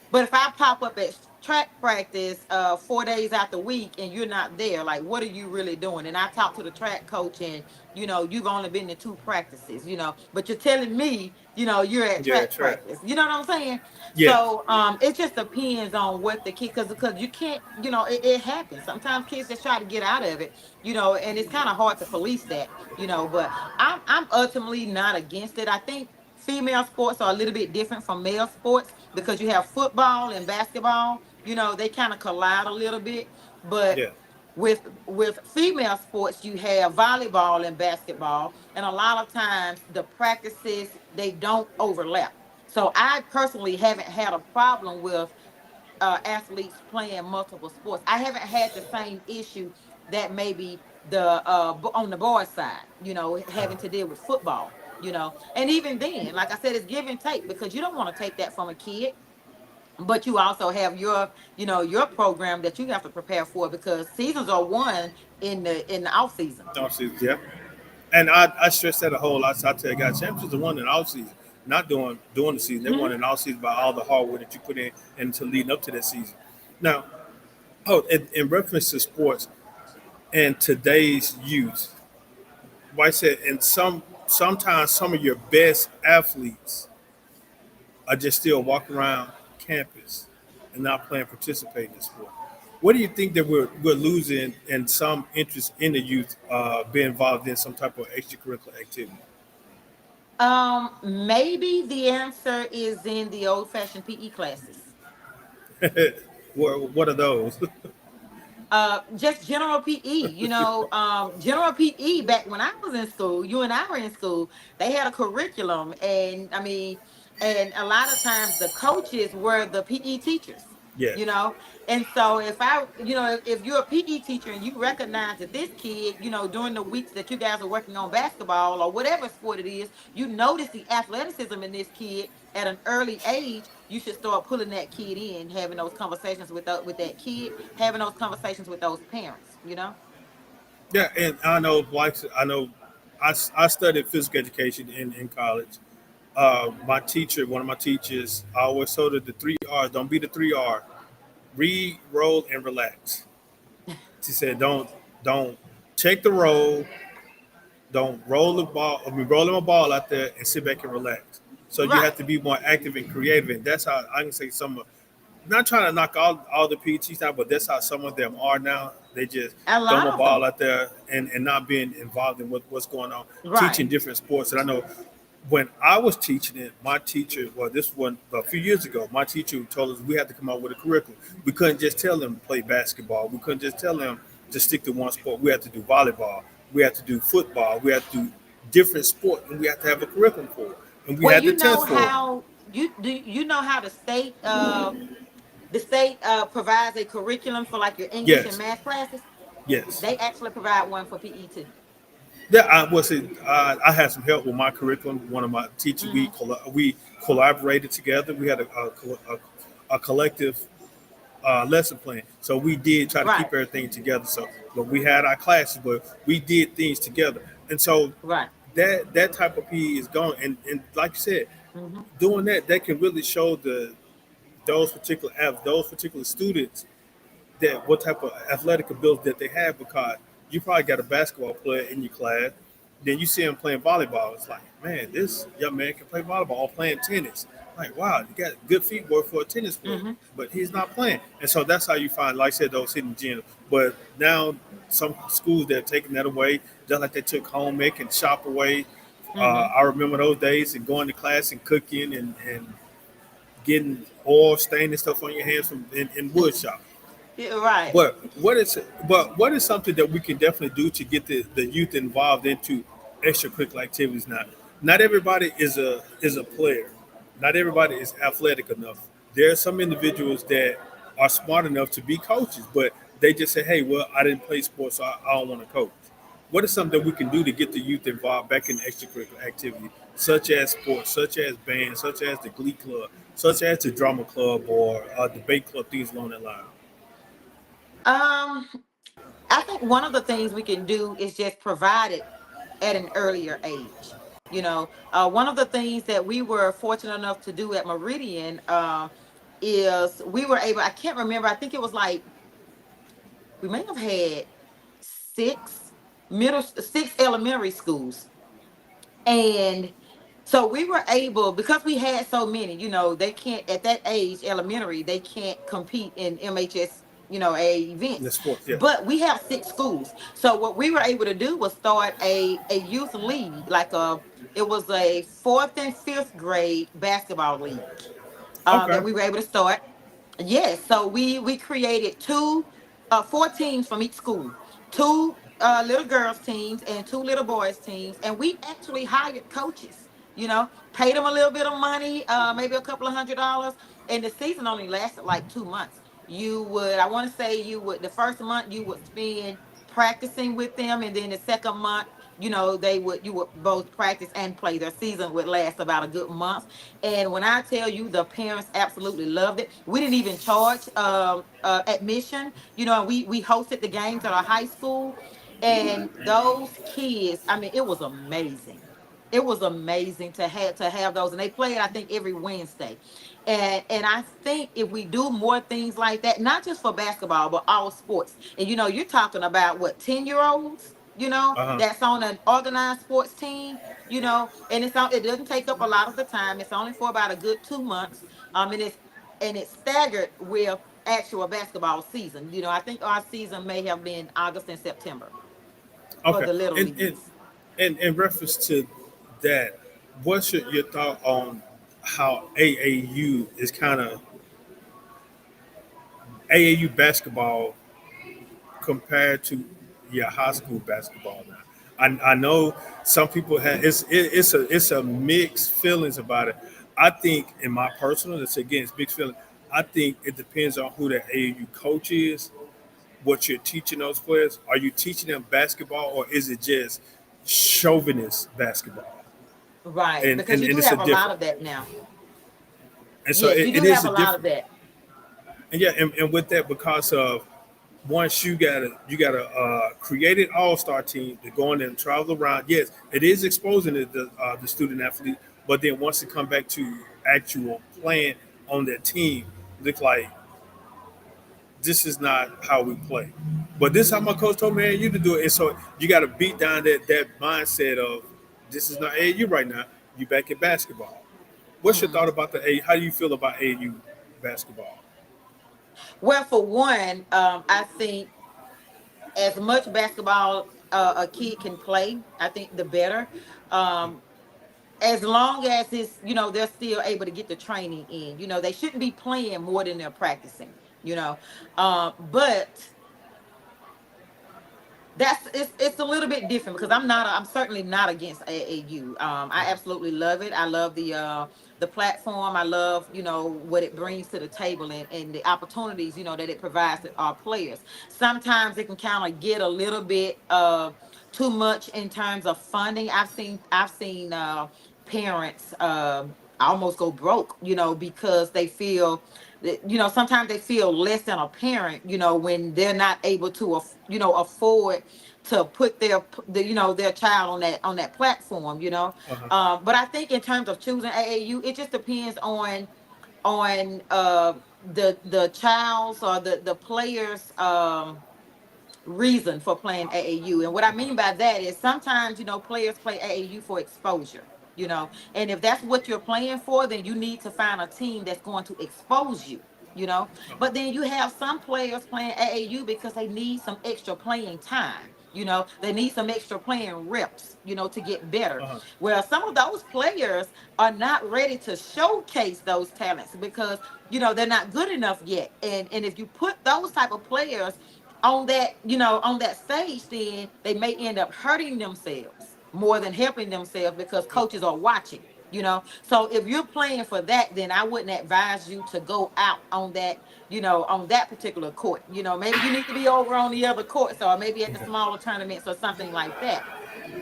But if I pop up at track practice 4 days out the week and you're not there, like what are you really doing? And I talked to the track coach and you've only been to 2 practices, but you're telling me, you're at Yeah, track track. practice. You know what I'm saying? Yeah. So it just depends on what the kid because you can't, it happens. Sometimes kids just try to get out of it, and it's kind of hard to police that, but I'm ultimately not against it. I think female sports are a little bit different from male sports because you have football and basketball. They kind of collide a little bit, but Yeah. with female sports, you have volleyball and basketball, and a lot of times the practices they don't overlap. So I personally haven't had a problem with athletes playing multiple sports. I haven't had the same issue that maybe on the boys side, having to deal with football. And even then, like I said, it's give and take because you don't want to take that from a kid, but you also have your program that you have to prepare for because seasons are won in the off season. Off season. Yeah. And I stress that a whole lot. So I tell guys, championships are won in off season, not during the season. They won Hmm. in off season by all the hard work that you put in and to leading up to that season. Now, in reference to sports and today's youth, like I said, and sometimes some of your best athletes are just still walking around campus and not playing, participating in sport. What do you think that we're losing in some interest in the youth being involved in some type of extracurricular activity? Maybe the answer is in the old fashioned PE classes. What are those? Just general PE, general PE back when I was in school, you and I were in school, they had a curriculum. And I mean, and a lot of times the coaches were the PE teachers, Yeah, you know. And so if you're a PE teacher and you recognize that this kid, during the weeks that you guys are working on basketball or whatever sport it is, you notice the athleticism in this kid at an early age, you should start pulling that kid in, having those conversations with that kid, having those conversations with those parents. yeah, and I know, like I know, I studied physical education in college. My teacher, one of my teachers, I always told her the 3 R's. Don't be the 3 R. Read, roll, and relax. She said, don't check the roll. Don't roll the ball. I mean, rolling a ball out there and sit back and relax. So you have Right. to be more active and creative, and that's how I can say some. Not trying to knock all the PTs out, but that's how some of them are now. They just A throw lot a of ball them. out there and not being involved in what's going on, Right. teaching different sports. And I know when I was teaching it, my teacher, well, this one a few years ago, my teacher told us we had to come up with a curriculum. We couldn't just tell them to play basketball. We couldn't just tell them to stick to one sport. We had to do volleyball. We had to do football. We had to do different sports, and we had to have a curriculum for it. And we Well, had the test for it. you know how the state provides a curriculum for like your English and Yes, math classes. yes. They actually provide one for PE too. Yeah, I was it. I had some help with my curriculum. One of my teachers, we collaborated together. We had a collective lesson plan. So we did try to Right. keep everything together. So, but we had our classes, but we did things together. And so Right. that type of PE is gone. And like you said, Mm-hmm. doing that can really show those particular students that what type of athletic ability that they have, because you probably got a basketball player in your class, then you see him playing volleyball. It's like, man, this young man can play volleyball or playing tennis. Like, wow, you got good feet work for a tennis player, Mm-hmm. but he's not playing. And so that's how you find, like I said, those hidden gems. But now some schools they're taking that away, just like they took home ec and shop away. Mm-hmm. I remember those days and going to class and cooking and getting oil staining stuff on your hands from in wood shop. Yeah, right. But what is something that we can definitely do to get the youth involved into extracurricular activities now? Not everybody is a player. Not everybody is athletic enough. There are some individuals that are smart enough to be coaches, but they just say, "Hey, well, I didn't play sports, so I don't want to coach." What is something that we can do to get the youth involved back in extracurricular activity, such as sports, such as band, such as the glee club, such as the drama club or debate club, things along that line? Um, I think one of the things we can do is just provide it at an earlier age. One of the things that we were fortunate enough to do at Meridian is we were able. I can't remember. I think it was like we may have had six elementary schools, and so we were able, because we had so many, they can't at that age, elementary, they can't compete in MHS, a The events. sports, yeah. But we have six schools. So what we were able to do was start a youth league, it was a fourth and fifth grade basketball league Okay. that we were able to start. Yes, so we created four teams from each school, two little girls teams and two little boys teams, and we actually hired coaches. Paid them a little bit of money, maybe a couple of $100, and the season only lasted like 2 months. I want to say the first month you would spend practicing with them, and then the second month, you would both practice and play. Their season would last about a good month, and when I tell you, the parents absolutely loved it. We didn't even charge admission, and we hosted the games at our high school. And those kids, I mean, it was amazing. It was amazing to have those. And they played, I think, every Wednesday. And I think if we do more things like that, not just for basketball, but all sports. And you're talking about what, 10-year-olds, Uh huh. that's on an organized sports team, and it doesn't take up a lot of the time. It's only for about a good 2 months. And it's staggered with actual basketball season. I think our season may have been August and September for Okay. the little And leagues. in reference to that, what's your thought on how AAU is kind of AAU basketball compared to your high school basketball now? I know some people have it's a mixed feelings about it. I think in my personal, it's again it's mixed feeling. I think it depends on who the AAU coach is, what you're teaching those players. Are you teaching them basketball or is it just chauvinist basketball? Right, And because and, you and do it's a have a lot different. of that now. And so Yes, it, you do it is have a a lot of different. that. And yeah, and with that, because of once you gotta create an all-star team to go in and travel around. Yes, it is exposing the student athlete, but then once it come back to actual playing on that team, look like this is not how we play. But this is how my coach told me, hey, you to do it. And so you got to beat down that mindset of this is not AAU right now. You back in basketball. What's your Mhm. thought about the A? How do you feel about AAU basketball? Well, for one, I think as much basketball a kid can play, I think the better. Um, as long as they're still able to get the training in. They shouldn't be playing more than they're practicing. You know, but it's a little bit different because I'm certainly not against AAU. I absolutely love it. I love the platform. I love what it brings to the table, and the opportunities that it provides to our players. Sometimes it can kind of get a little bit too much in terms of funding. I've seen parents almost go broke, because they feel that, sometimes they feel less than a parent, when they're not able to, afford to put their child on that platform, Uh-huh. but I think in terms of choosing AAU, it just depends on the child's or the players reason for playing AAU. And what I mean by that is sometimes, players play AAU for exposure, and if that's what you're playing for, then you need to find a team that's going to expose you. But then you have some players playing AAU because they need some extra playing time. They need some extra playing reps, to get better. Uh-huh. Well, some of those players are not ready to showcase those talents because, they're not good enough yet. And if you put those type of players on that stage, then they may end up hurting themselves more than helping themselves because coaches are watching. So if you're playing for that, then I wouldn't advise you to go out on that particular court. Maybe you need to be over on the other courts, or maybe at the Okay. smaller tournaments or something like that.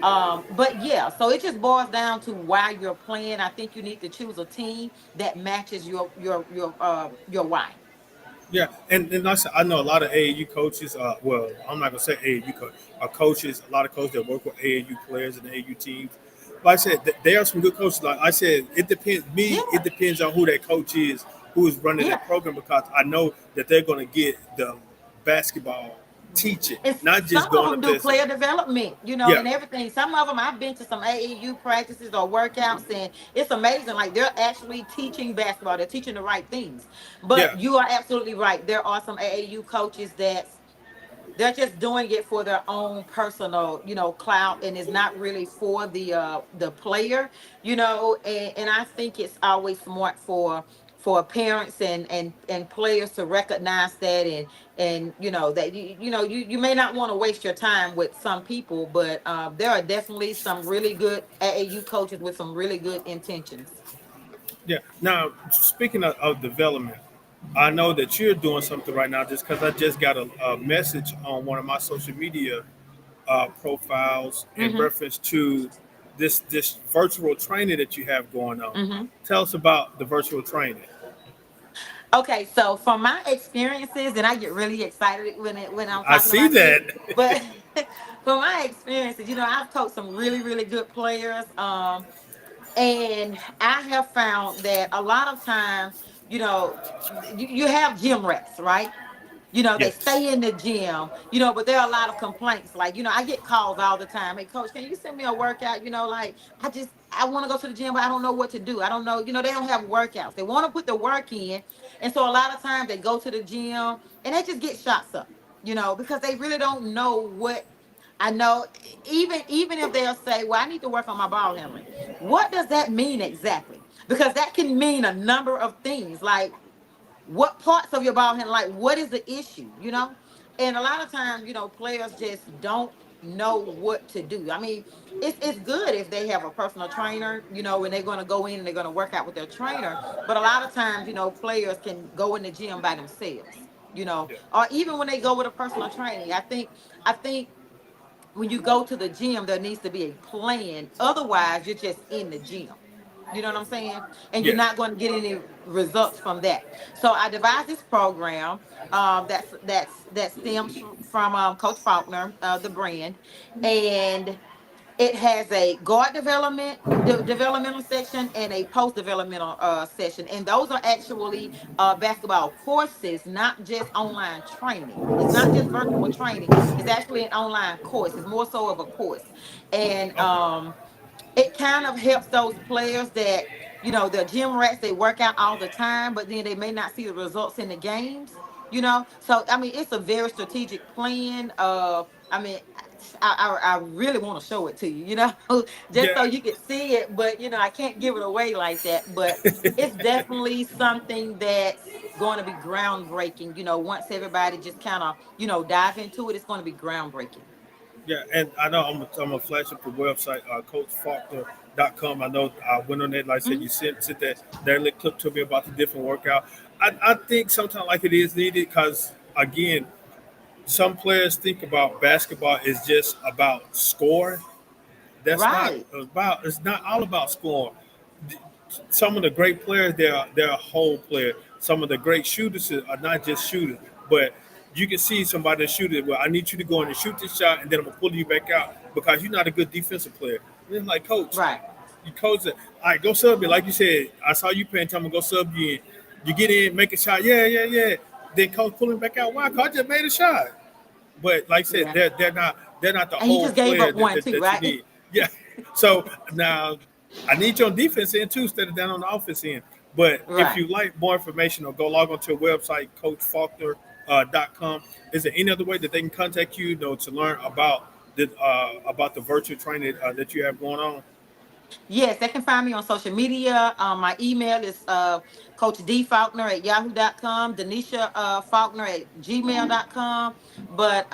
But yeah, so it just boils down to why you're playing. I think you need to choose a team that matches your why. Yeah, and like I said, I know a lot of AAU coaches. Well, I'm not gonna say AAU coaches. A lot of coaches that work with AAU players and AAU teams. Like I said, there are some good coaches. Like I said, it depends. It Yeah, depends on who that coach is, who is running yeah. that program, because I know that they're gonna get the basketball teaching, And not just some of going them up there do and saying, player development, yeah, and everything. Some of them, I've been to some AAU practices or workouts, and it's amazing. Like they're actually teaching basketball, they're teaching the right things. yeah, But you are absolutely right. There are some AAU coaches that they're just doing it for their own personal clout, and it's not really for the player. And I think it's always smart for parents and players to recognize that, and that you may not want to waste your time with some people, but there are definitely some really good AAU coaches with some really good intentions. yeah. Now, speaking of development, I know that you're doing something right now, just because I just got a message on one of my social media profiles in Hmm. reference to this virtual training that you have going on. Hmm. Tell us about the virtual training. Okay, so from my experiences, and I get really excited when I'm I talking see about this, that. but from my experiences, I've coached some really, really good players. And I have found that a lot of times, you have gym rats, right? They Yes. stay in the gym, but there are a lot of complaints. Like, I get calls all the time. Hey, coach, can you send me a workout? Like I want to go to the gym, but I don't know what to do. I don't know, they don't have workouts. They want to put the work in. And so a lot of times they go to the gym and they just get shots up, because they really don't know what I know. Even if they'll say, well, I need to work on my ball handling. What does that mean exactly? Because that can mean a number of things. Like, what parts of your ball handle, like what is the issue. And a lot of times, players just don't know what to do. I mean, it's good if they have a personal trainer, when they're going to go in and they're going to work out with their trainer. But a lot of times, players can go in the gym by themselves, Yeah. or even when they go with a personal training. I think when you go to the gym, there needs to be a plan. Otherwise, you're just in the gym. You know what I'm saying? And you're Yeah. not going to get any results from that. So I devised this program that stems from Coach Faulkner, the brand, and it has a guard developmental section and a post developmental section, and those are actually basketball courses, not just online training. It's not just virtual training. It's actually an online course. It's more so of a course, and Okay. it kind of helps those players that they're gym rats. They work out all the time, but then they may not see the results in the games. So I mean, it's a very strategic plan. I mean, I really want to show it to you, just so Yeah. you can see it. But I can't give it away like that. But it's definitely something that's going to be groundbreaking. Once everybody just kind of dive into it, it's going to be groundbreaking. Yeah, and I know I'm gonna flash up the website, coachfaulkner.com. I know I went on there, like I said, Mhm. you sent that little clip to me about the different workout. I think sometimes like it is needed, because again, some players think about basketball is just about scoring. That's not Right. about. It's not all about scoring. some of the great players, they're a whole player. Some of the great shooters are not just shooters, but you can see somebody that shoot it. Well, I need you to go in and shoot this shot, and then I'm gonna pull you back out because you're not a good defensive player. And it's like, coach, Right. you coach it. All right, go sub it. Like you said, I saw you playing time. Go sub you in. You get in, make a shot. Yeah, yeah, yeah. Then coach pulling back out. Why? Coach just made a shot. But like I said, Yeah. they're not the And you whole just gave player up that, one that, too, that you right? need. Yeah. So now I need you on defense end too, instead of down on the offense end. But if Right. you like more information, or go log on to a website, coachfaulkner.com. Is there any other way that they can contact you, to learn about the virtual training that you have going on? Yes, they can find me on social media. My email is Coach D Faulkner at yahoo.com, Denisha Faulkner at gmail.com. But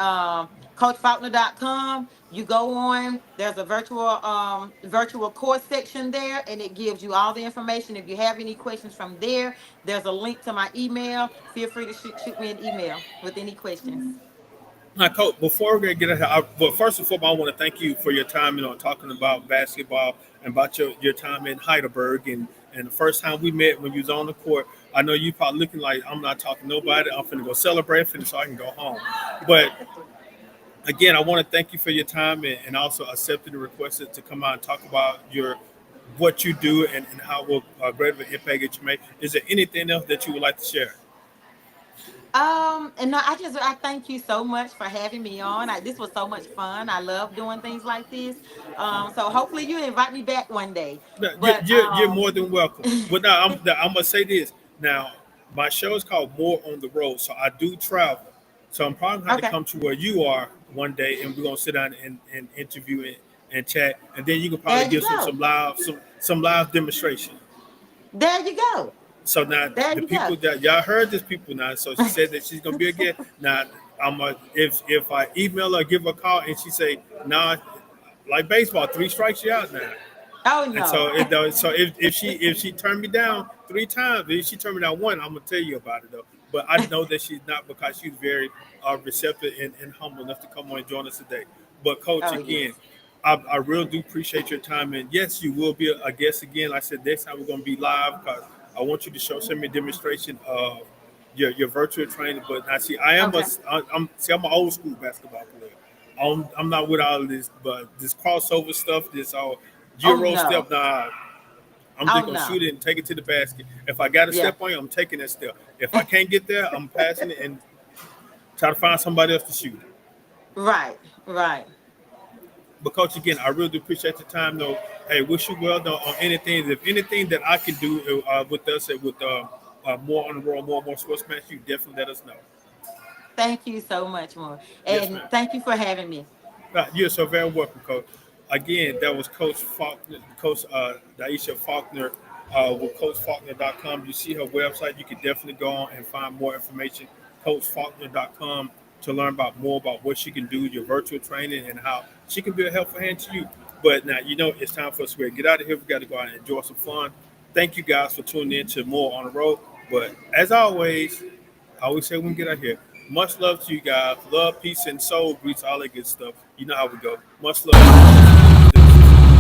CoachFaulkner.com, you go on, there's a virtual course section there, and it gives you all the information. If you have any questions from there, there's a link to my email. Feel free to shoot me an email with any questions. Now, Coach, before we get ahead, well, first and foremost, I want to thank you for your time, talking about basketball and about your time in Heidelberg. And the first time we met when you was on the court, I know you probably looking like, I'm not talking to nobody. I'm finna go celebrate, so I can go home. But again, I want to thank you for your time, and also accepting the request to come out and talk about what you do, and how great of an impact that you make. Is there anything else that you would like to share? And no, I thank you so much for having me on. This was so much fun. I love doing things like this. So hopefully you invite me back one day. No, But you're more than welcome. But now I'm gonna say this. Now my show is called More on the Road, so I do travel. So I'm probably gonna have to okay, come to where you are one day, and we're gonna sit down and interview and chat, and then you can probably there you give go. some live demonstration. There you go. So now There the you go. people that y'all heard this people now. So she said that she's gonna be a guest. Now if I email her, give her a call, and she say, nah, like baseball, three strikes you out now. Oh And no. so, if she turned me down three times, if she turned me down one, I'm gonna tell you about it though. But I know that she's not, because she's very receptive and humble enough to come on and join us today. But coach, Oh again, yes. I really do appreciate your time, and yes, you will be a guest again. Like I said, next time we're gonna be live, because I want you to send me a demonstration of your virtual training. But now, see, Okay. I'm an old school basketball player. I'm not with all of this, but this crossover stuff, this all Oh Euro no. step. Nah, I'm Oh just gonna no. shoot it and take it to the basket. If I got to Yeah. step on you, I'm taking that step. If I can't get there, I'm passing it and try to find somebody else to shoot it. Right. Right. But coach, again, I really do appreciate your time. Though, hey, wish you well though on anything. If anything that I can do with us and with more on the world, more sports match, you definitely let us know. Thank you so much more. Yes, And ma'am. thank you for having me. You're so very welcome, Coach. Again, that was Coach Faulkner, Coach Daisha Faulkner with CoachFaulkner.com. You see her website. You can definitely go on and find more information. CoachFaulkner.com to learn about more about what she can do, your virtual training, and how she can be a helpful hand to you. But now, it's time for us to get out of here. We got to go out and enjoy some fun. Thank you guys for tuning in to More on the Road. But as always, I always say when we get out here, much love to you guys. Love, peace, and soul greets all that good stuff. You know how we go. Much love.